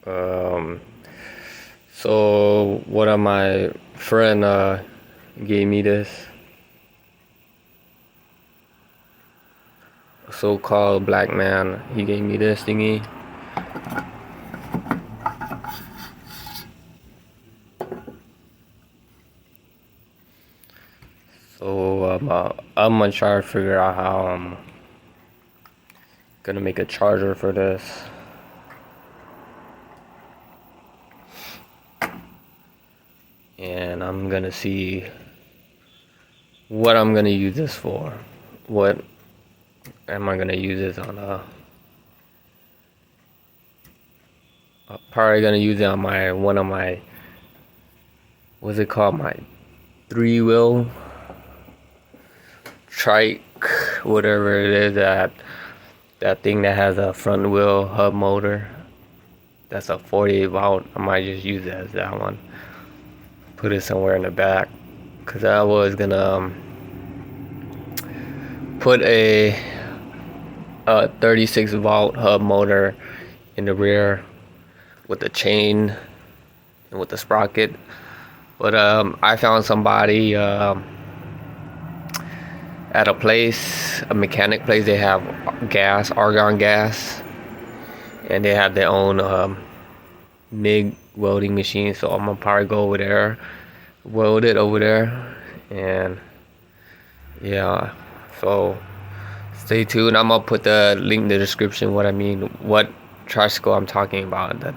Um, so one of my friend gave me this so-called black man. He gave me this thingy. So I'm gonna try to figure out how I'm gonna make a charger for this. And I'm gonna see what I'm gonna use this for. What am I gonna use this on? I'm probably gonna use it on my one of my, what's it called? My 3-wheel trike, whatever it is, that thing that has a front wheel hub motor. That's a 48 volt. I might just use it as that one. Put it somewhere in the back, cause I was gonna put a 36 volt hub motor in the rear with the chain and with the sprocket. But I found somebody at a place, a mechanic place. They have gas, argon gas, and they have their own MIG welding machine. So I'm gonna probably go over there, weld it over there, and yeah. So stay tuned. I'm gonna put the link in the description. What tricycle I'm talking about. That